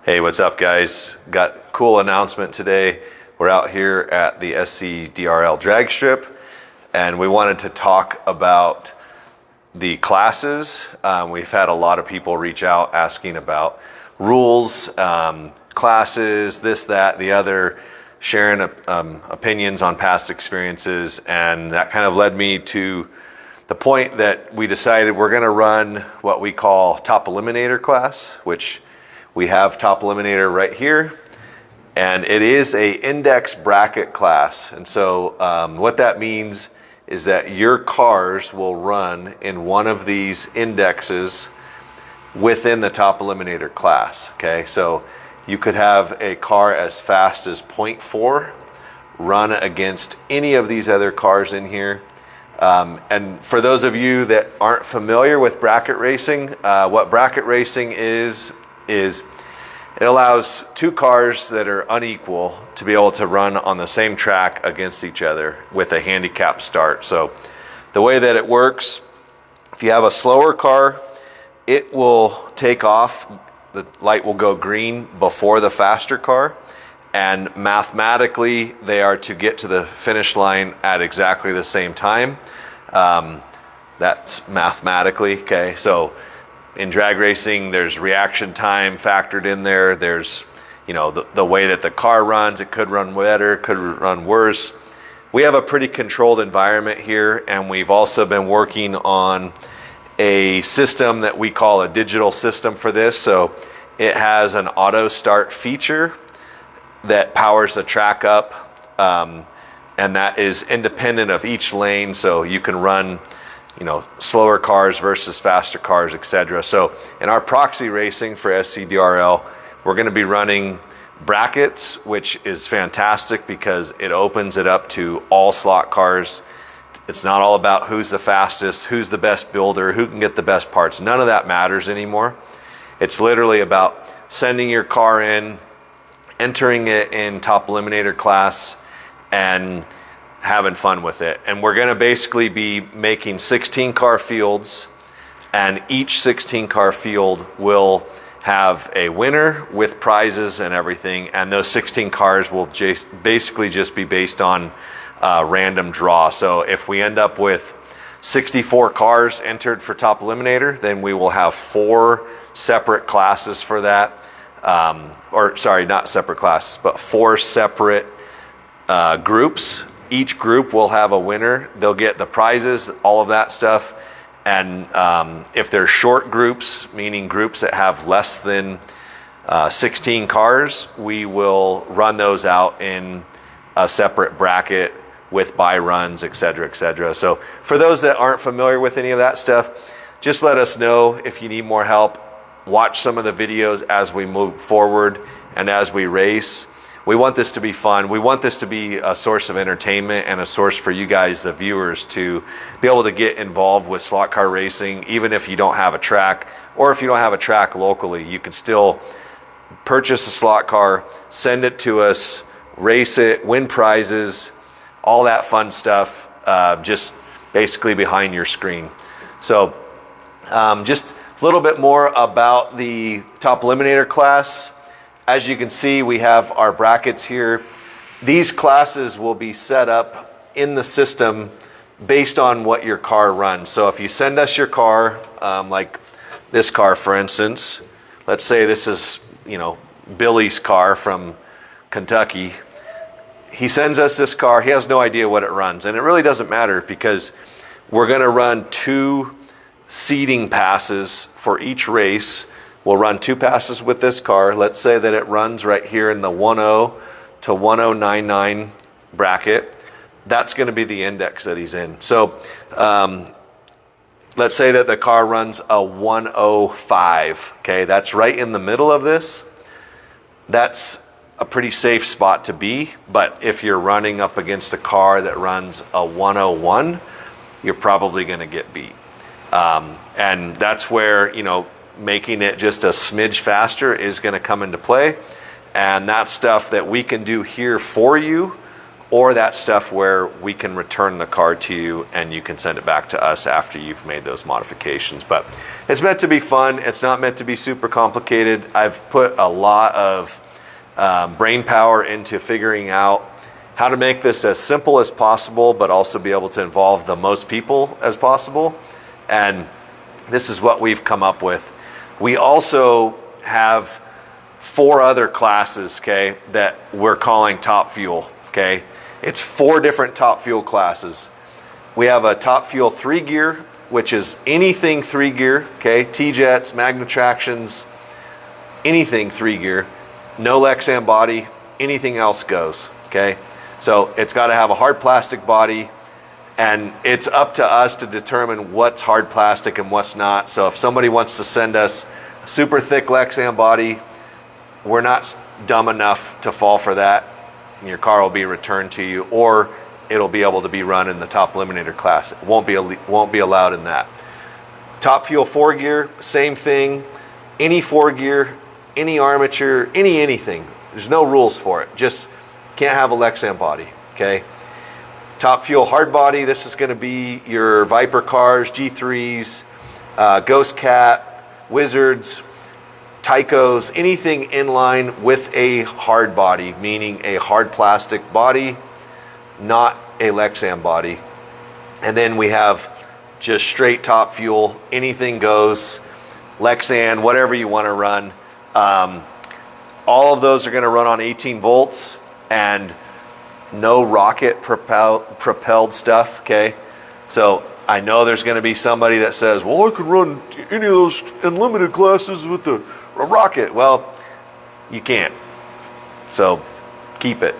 Hey, what's up guys? Got a cool announcement today. We're out here at the SCDRL drag strip and we wanted to talk about the classes. We've had a lot of people reach out asking about rules, classes, this, that, the other, sharing opinions on past experiences, and that kind of led me to the point that we decided we're gonna run what we call Top Eliminator class, which we have Top Eliminator right here, and it is a index bracket class. And so what that means is that your cars will run in one of these indexes within the Top Eliminator class, okay? So you could have a car as fast as 0.4 run against any of these other cars in here. And for those of you that aren't familiar with bracket racing, what bracket racing is it allows two cars that are unequal to be able to run on the same track against each other with a handicap start. So the way that it works, if you have a slower car, it will take off, the light will go green before the faster car, and mathematically they are to get to the finish line at exactly the same time. That's mathematically, okay? So in drag racing, there's reaction time factored in there. There's, you know, the way that the car runs. It could run better, could run worse. We have a pretty controlled environment here, and we've also been working on a system that we call a digital system for this. So it has an auto start feature that powers the track up, and that is independent of each lane. So you can run, you know, slower cars versus faster cars, etc. So in our proxy racing for SCDRL, we're going to be running brackets, which is fantastic because it opens it up to all slot cars. It's not all about who's the fastest, who's the best builder, who can get the best parts. None of that matters anymore. It's literally about sending your car in, entering it in Top Eliminator class, and having fun with it. And we're gonna basically be making 16 car fields, and each 16 car field will have a winner with prizes and everything. And those 16 cars will basically just be based on random draw. So if we end up with 64 cars entered for Top Eliminator, then we will have 4 separate classes for that. Or sorry, not separate classes, but 4 separate groups. Each group will have a winner. They'll get the prizes, all of that stuff. And if they're short groups, meaning groups that have less than 16 cars, we will run those out in a separate bracket with buy runs, etc., etc. So for those that aren't familiar with any of that stuff, just let us know if you need more help. Watch some of the videos as we move forward and as we race. We want this to be fun. We want this to be a source of entertainment and a source for you guys, the viewers, to be able to get involved with slot car racing. Even if you don't have a track, or if you don't have a track locally, you can still purchase a slot car, send it to us, race it, win prizes, all that fun stuff, just basically behind your screen. So just a little bit more about the Top Eliminator class. As you can see, we have our brackets here. These classes will be set up in the system based on what your car runs. So if you send us your car, like this car, for instance, let's say this is, you know, Billy's car from Kentucky. He sends us this car. He has no idea what it runs. And it really doesn't matter because we're going to run 2 seeding passes for each race. We'll run 2 passes with this car. Let's say that it runs right here in the 10 to 1099 bracket. That's going to be the index that he's in. So let's say that the car runs a 105. Okay, that's right in the middle of this. That's a pretty safe spot to be. But if you're running up against a car that runs a 101, you're probably going to get beat. And that's where, you know, making it just a smidge faster is going to come into play. And that's stuff that we can do here for you, or that stuff where we can return the car to you and you can send it back to us after you've made those modifications. But it's meant to be fun. It's not meant to be super complicated. I've put a lot of brain power into figuring out how to make this as simple as possible, but also be able to involve the most people as possible. And this is what we've come up with. We also have 4 other classes, okay, that we're calling Top Fuel, okay? It's 4 different Top Fuel classes. We have a Top Fuel 3 gear, which is anything 3 gear, okay? T-jets, Magna tractions, anything 3 gear. No Lexan body, anything else goes, okay? So it's got to have a hard plastic body, and it's up to us to determine what's hard plastic and what's not. So if somebody wants to send us a super thick Lexan body, we're not dumb enough to fall for that, and your car will be returned to you, or it'll be able to be run in the top Eliminator class. It won't be allowed in that. Top Fuel 4 gear, same thing. Any 4 gear, any armature, anything. There's no rules for it. Just can't have a Lexan body, okay? Top Fuel hard body, this is gonna be your Viper cars, G3s, Ghost Cat, Wizards, Tycos, anything in line with a hard body, meaning a hard plastic body, not a Lexan body. And then we have just straight Top Fuel, anything goes, Lexan, whatever you wanna run. All of those are gonna run on 18 volts and no rocket propelled stuff, okay? So I know there's gonna be somebody that says, well, I could run any of those unlimited classes with a rocket. Well, you can't. So keep it,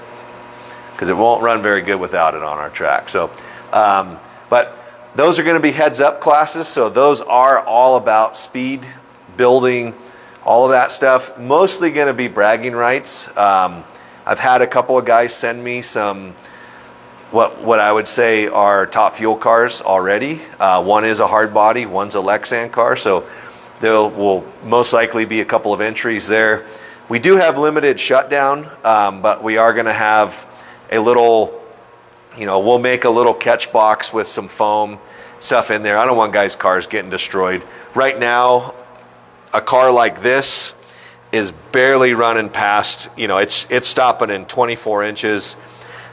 because it won't run very good without it on our track. So, but those are gonna be heads up classes. So those are all about speed, building, all of that stuff. Mostly gonna be bragging rights. I've had a couple of guys send me some, what I would say are Top Fuel cars already. One is a hard body, one's a Lexan car. So there will most likely be a couple of entries there. We do have limited shutdown, but we are gonna have a little, we'll make a little catch box with some foam stuff in there. I don't want guys' cars getting destroyed. Right now, a car like this is barely running past, it's stopping in 24 inches.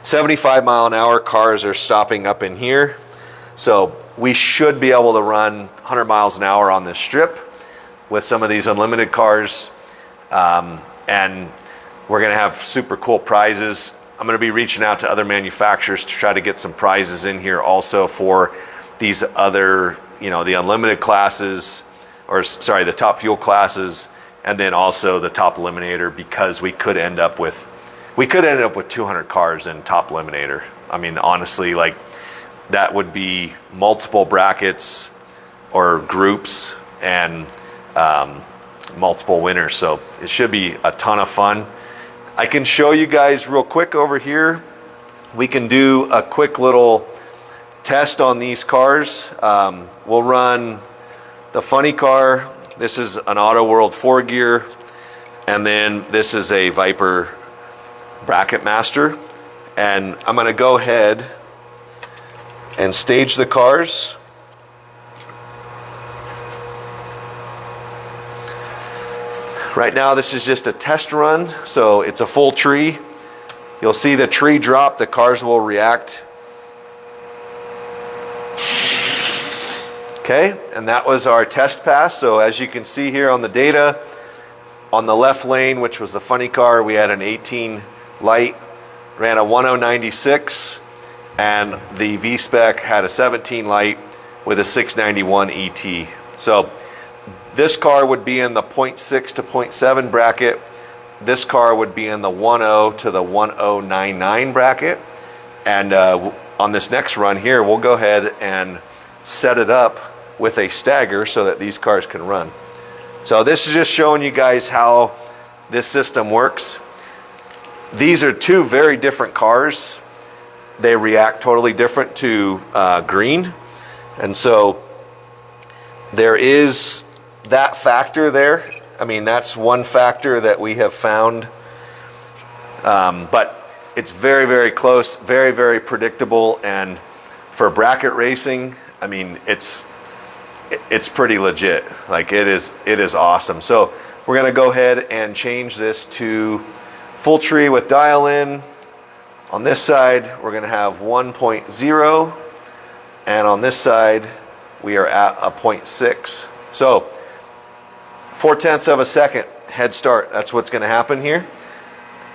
75 mile an hour cars are stopping up in here. So we should be able to run 100 miles an hour on this strip with some of these unlimited cars. And we're gonna have super cool prizes. I'm gonna be reaching out to other manufacturers to try to get some prizes in here also for these other, the unlimited classes, the Top Fuel classes, and then also the Top Eliminator, because we could end up with 200 cars in Top Eliminator. I mean, honestly, like that would be multiple brackets or groups and multiple winners. So it should be a ton of fun. I can show you guys real quick over here. We can do a quick little test on these cars. We'll run the funny car. This is an Auto World 4 gear, and then this is a Viper Bracket Master. And I'm gonna go ahead and stage the cars. Right now, this is just a test run, so it's a full tree. You'll see the tree drop, the cars will react. Okay, and that was our test pass. So as you can see here on the data, on the left lane, which was the funny car, we had an 18 light, ran a 1096, and the V-Spec had a 17 light with a 691 ET. So this car would be in the 0.6 to 0.7 bracket. This car would be in the 10 to the 1099 bracket. And on this next run here, we'll go ahead and set it up with a stagger so that these cars can run. So this is just showing you guys how this system works. These are 2 very different cars. They react totally different to green. And so there is that factor there. I mean, that's one factor that we have found. But it's very, very close, very, very predictable. And for bracket racing, I mean, it's pretty legit. Like it is awesome. So we're gonna go ahead and change this to full tree with dial in. On this side, we're gonna have 1.0, and on this side, we are at a 0.6. So 0.4 of a second head start. That's what's gonna happen here.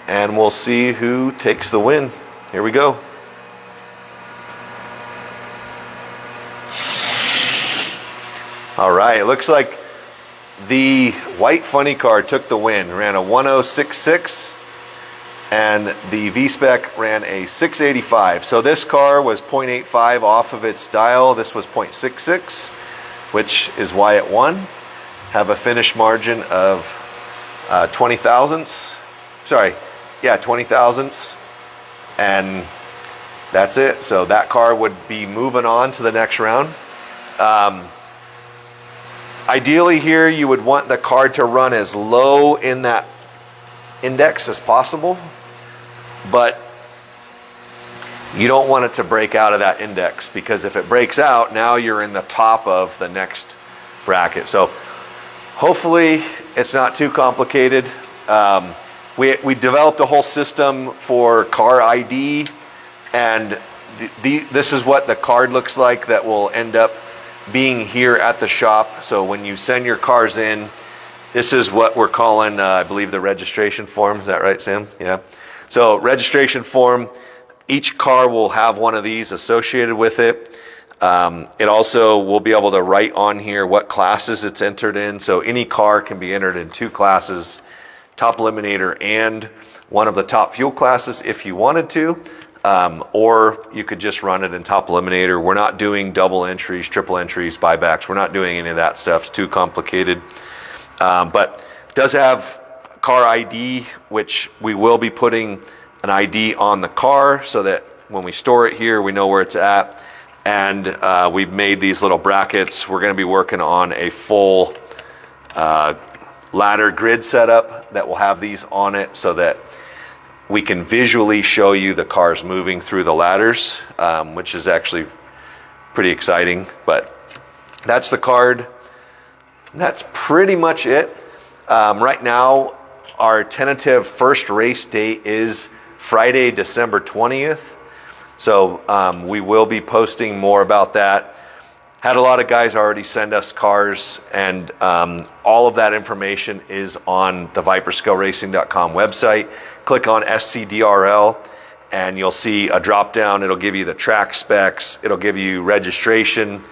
And we'll see who takes the win. Here we go. All right, it looks like the white funny car took the win. Ran a 1066, and the V-Spec ran a 685. So this car was 0.85 off of its dial. This was 0.66, which is why it won. Have a finish margin of 20 thousandths. Sorry, yeah, 20 thousandths. And that's it. So that car would be moving on to the next round. Ideally here, you would want the card to run as low in that index as possible, but you don't want it to break out of that index, because if it breaks out, now you're in the top of the next bracket. So hopefully it's not too complicated. We developed a whole system for car ID, and this is what the card looks like that will end up being here at the shop. So when you send your cars in, this is what we're calling, I believe, the registration form. Is that right, Sam? Yeah. So registration form, each car will have one of these associated with it. It also will be able to write on here what classes it's entered in. So any car can be entered in 2 classes, top Eliminator and one of the top fuel classes if you wanted to. Or you could just run it in top Eliminator. We're not doing double entries, triple entries, buybacks. We're not doing any of that stuff. It's too complicated. But it does have car ID, which we will be putting an ID on the car so that when we store it here, we know where it's at. And we've made these little brackets. We're going to be working on a full ladder grid setup that will have these on it so that we can visually show you the cars moving through the ladders, which is actually pretty exciting. But that's the card. That's pretty much it. Right now, our tentative first race date is Friday, December 20th. So we will be posting more about that. Had a lot of guys already send us cars, and all of that information is on the viperscaleRacing.com website. Click on SCDRL and you'll see a drop down. It'll give you the track specs. It'll give you registration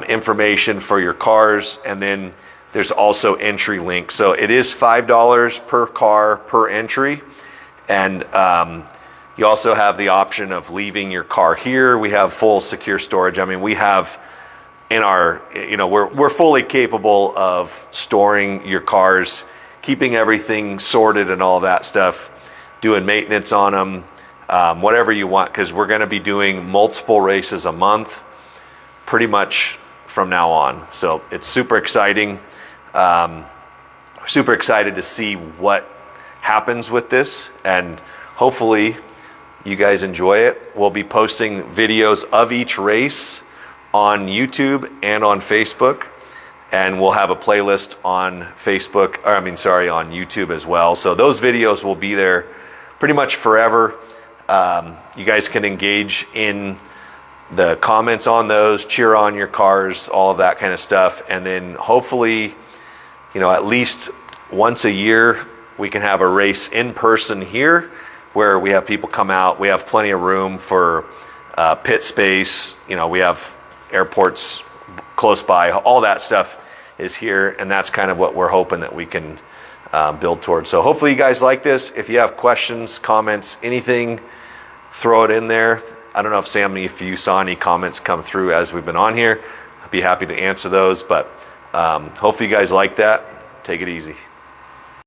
information for your cars, and then there's also entry links. So it is $5 per car per entry, and you also have the option of leaving your car here. We have full secure storage. I mean, we have in our, we're fully capable of storing your cars, keeping everything sorted and all that stuff, doing maintenance on them, whatever you want, because we're going to be doing multiple races a month pretty much from now on. So it's super exciting. Super excited to see what happens with this, and hopefully you guys enjoy it. We'll be posting videos of each race on YouTube and on Facebook, and we'll have a playlist on on YouTube as well. So those videos will be there pretty much forever. You guys can engage in the comments on those, cheer on your cars, all of that kind of stuff. And then hopefully, at least once a year, we can have a race in person here where we have people come out. We have plenty of room for pit space. We have airports close by. All that stuff is here, and that's kind of what we're hoping that we can build towards. So hopefully you guys like this. If you have questions, comments, anything, throw it in there. I don't know if Sam, if you saw any comments come through as we've been on here, I'd be happy to answer those. But hopefully you guys like that. Take it easy.